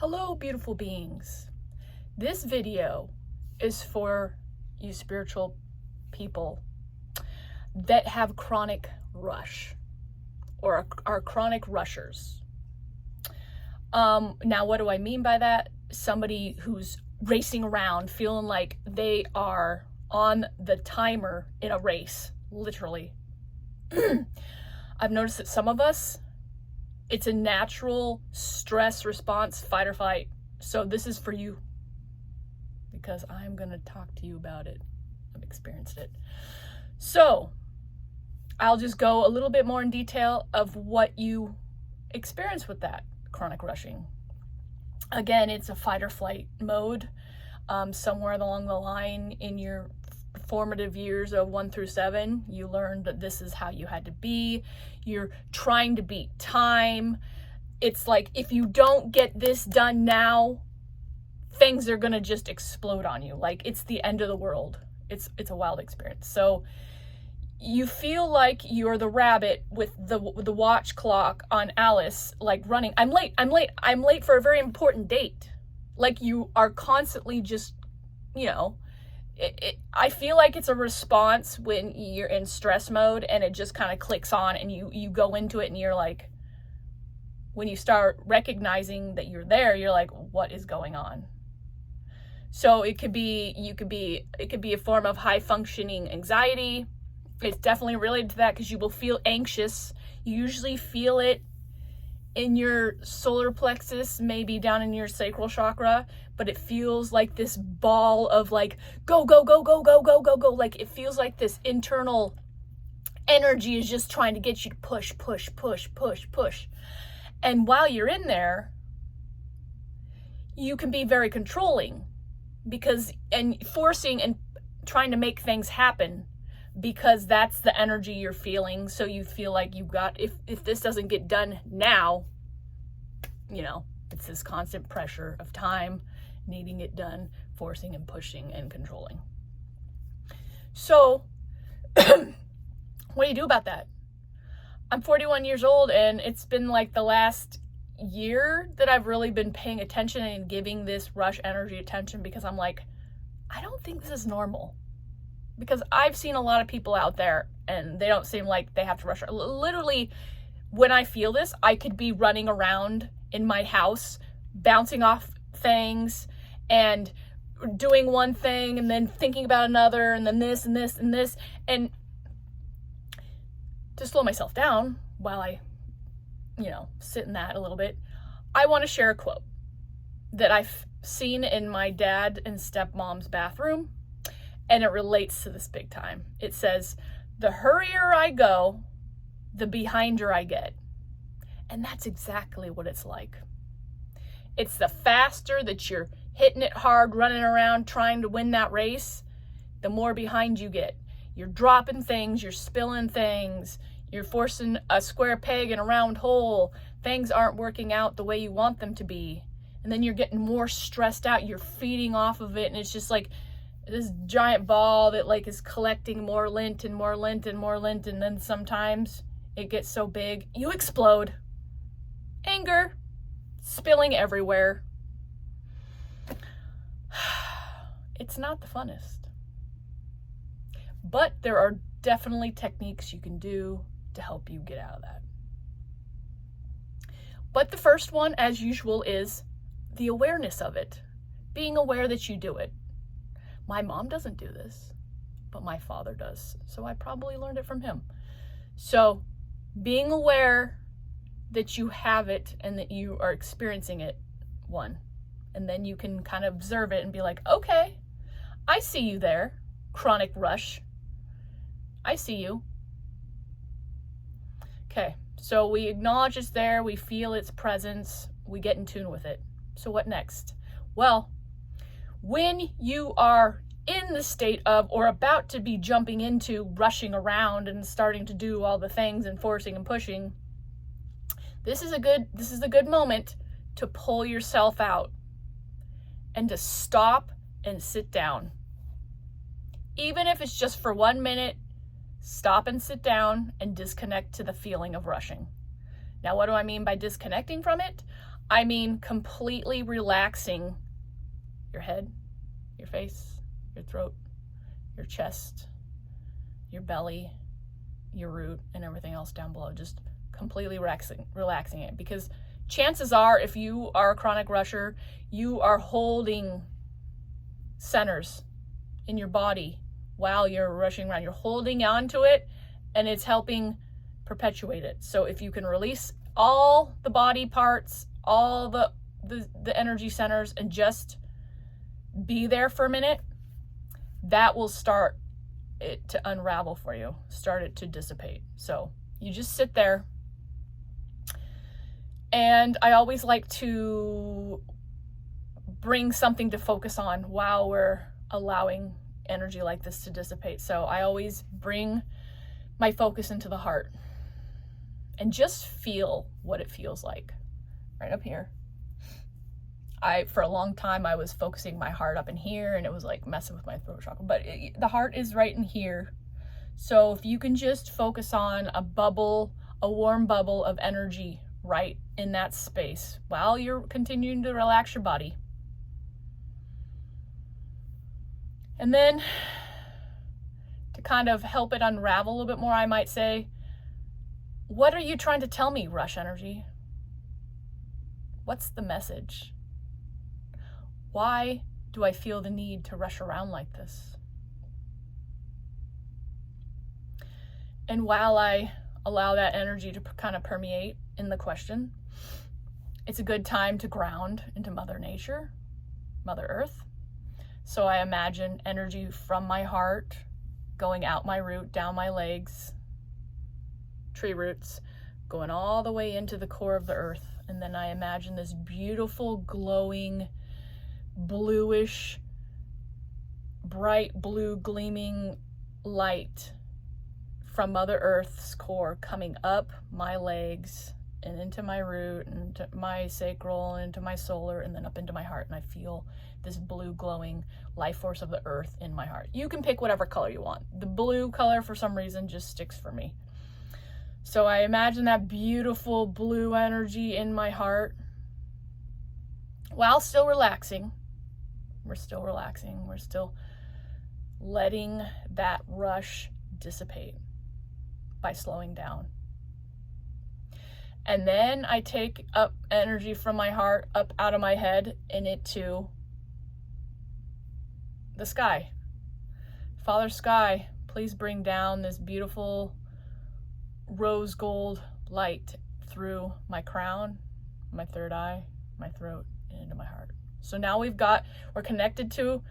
Hello, beautiful beings. This video is for you spiritual people that have chronic rush or are chronic rushers. Now, what do I mean by that? Somebody who's racing around feeling like they are on the timer in a race, literally. I've noticed that some of us, it's a natural stress response, fight or flight. So this is for you because I'm going to talk to you about it. I've experienced it. So I'll just go a little bit more in detail of what you experience with that chronic rushing. Again, it's a fight or flight mode. Somewhere along the line in your formative years of 1 through 7, you learned that this is how you had to be. You're trying to beat time. It's like, if you don't get this done now, things are gonna just explode on you. Like, it's the end of the world. It's a wild experience. So you feel like you're the rabbit with the watch clock on Alice, like running. I'm late for a very important date. Like, you are constantly just, I feel like it's a response when you're in stress mode and it just kind of clicks on and you go into it and you're like, when you start recognizing that you're there, you're like, what is going on? So it could be a form of high functioning anxiety. It's definitely related to that because you will feel anxious. You usually feel it in your solar plexus, maybe down in your sacral chakra, but it feels like this ball of like, go, go, go, go, go, go, go, go. Like, it feels like this internal energy is just trying to get you to push, push, push, push, push. And while you're in there, you can be very controlling and forcing and trying to make things happen because that's the energy you're feeling. So you feel like if this doesn't get done now, it's this constant pressure of time, needing it done, forcing and pushing and controlling. So what do you do about that? I'm 41 years old, and it's been like the last year that I've really been paying attention and giving this rush energy attention, because I'm like, I don't think this is normal. Because I've seen a lot of people out there and they don't seem like they have to rush. Literally, when I feel this, I could be running around in my house, bouncing off things and doing one thing and then thinking about another and then this and this and this. And to slow myself down while I, sit in that a little bit, I want to share a quote that I've seen in my dad and stepmom's bathroom. And it relates to this big time. It says, the hurrier I go, the behinder I get. And that's exactly what it's like. It's the faster that you're hitting it hard, running around, trying to win that race, the more behind you get. You're dropping things, you're spilling things, you're forcing a square peg in a round hole. Things aren't working out the way you want them to be. And then you're getting more stressed out. You're feeding off of it. And it's just like this giant ball that like is collecting more lint and more lint and more lint, and then sometimes it gets so big you explode. Anger spilling everywhere. It's not the funnest, but there are definitely techniques you can do to help you get out of that. But the first one, as usual, is the awareness of it. Being aware that you do it. My mom doesn't do this, but my father does. So I probably learned it from him. So being aware that you have it and that you are experiencing it, one. And then you can kind of observe it and be like, okay, I see you there, chronic rush. I see you. Okay, so we acknowledge it's there, we feel its presence, we get in tune with it. So what next? Well, when you are in the state of or about to be jumping into rushing around and starting to do all the things and forcing and pushing, this is a good moment to pull yourself out and to stop and sit down. Even if it's just for 1 minute, stop and sit down and disconnect to the feeling of rushing. Now, what do I mean by disconnecting from it? I mean completely relaxing your head, your face, your throat, your chest, your belly, your root, and everything else down below. Just completely relaxing it, because chances are, if you are a chronic rusher, you are holding centers in your body while you're rushing around. You're holding on to it, and it's helping perpetuate it. So if you can release all the body parts, all the energy centers, and just be there for a minute, that will start it to unravel for you, start it to dissipate. So you just sit there. And I always like to bring something to focus on while we're allowing energy like this to dissipate. So I always bring my focus into the heart and just feel what it feels like right up here. For a long time, I was focusing my heart up in here, and it was like messing with my throat chakra, but the heart is right in here. So if you can just focus on a bubble, a warm bubble of energy right in that space while you're continuing to relax your body. And then to kind of help it unravel a little bit more, I might say, what are you trying to tell me, rush energy? What's the message? Why do I feel the need to rush around like this? And while I allow that energy to kind of permeate in the question, it's a good time to ground into Mother Nature, Mother Earth. So I imagine energy from my heart going out my root, down my legs, tree roots, going all the way into the core of the earth. And then I imagine this beautiful, glowing, bluish, bright blue, gleaming light from Mother Earth's core coming up my legs and into my root and into my sacral and into my solar and then up into my heart. And I feel this blue glowing life force of the earth in my heart. You can pick whatever color you want. The blue color, for some reason, just sticks for me. So I imagine that beautiful blue energy in my heart while still relaxing. We're still relaxing. We're still letting that rush dissipate by slowing down. And then I take up energy from my heart up out of my head and into the sky. Father Sky, please bring down this beautiful rose gold light through my crown, my third eye, my throat, and into my heart. So now we're connected to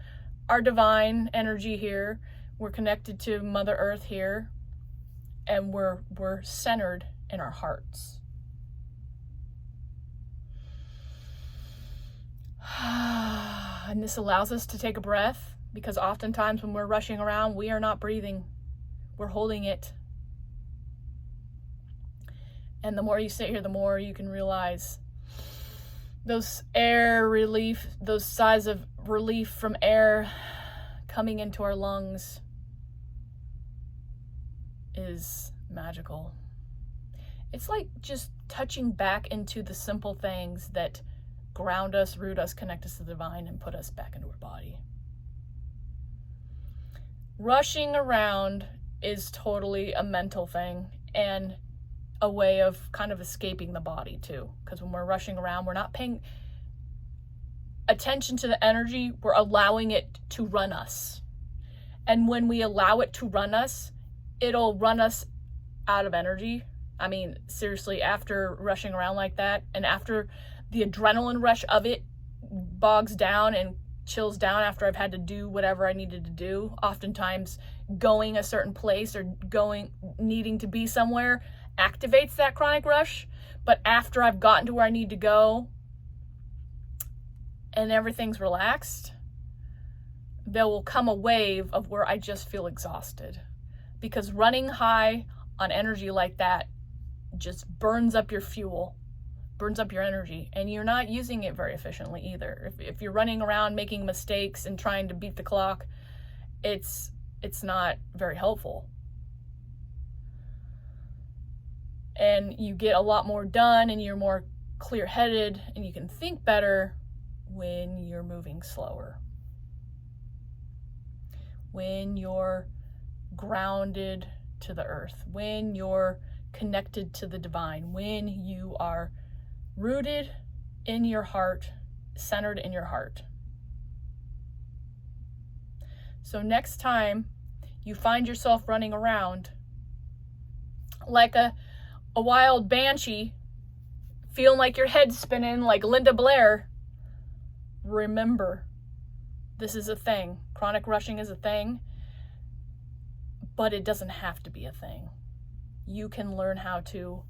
our divine energy here. We're connected to Mother Earth here, and we're centered in our hearts. And this allows us to take a breath, because oftentimes when we're rushing around, we are not breathing. We're holding it. And the more you sit here, the more you can realize those air relief, those sighs of relief from air coming into our lungs is magical. It's like just touching back into the simple things that ground us, root us, connect us to the divine, and put us back into our body. Rushing around is totally a mental thing and a way of kind of escaping the body too. Because when we're rushing around, we're not paying attention to the energy, we're allowing it to run us. And when we allow it to run us, it'll run us out of energy. I mean, seriously, after rushing around like that, and after the adrenaline rush of it bogs down and chills down after I've had to do whatever I needed to do, oftentimes going a certain place or needing to be somewhere activates that chronic rush. But after I've gotten to where I need to go and everything's relaxed, there will come a wave of where I just feel exhausted, because running high on energy like that just burns up your fuel, burns up your energy, and you're not using it very efficiently either. If you're running around making mistakes and trying to beat the clock, it's not very helpful. And you get a lot more done and you're more clear-headed and you can think better when you're moving slower. When you're grounded to the earth, when you're connected to the divine, when you are rooted in your heart, centered in your heart. So next time you find yourself running around like a wild banshee, feeling like your head's spinning like Linda Blair, remember, this is a thing. Chronic rushing is a thing, but it doesn't have to be a thing. You can learn how to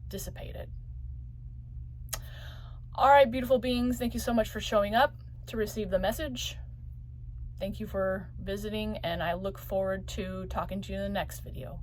dissipate it. All right, beautiful beings, thank you so much for showing up to receive the message. Thank you for visiting, and I look forward to talking to you in the next video.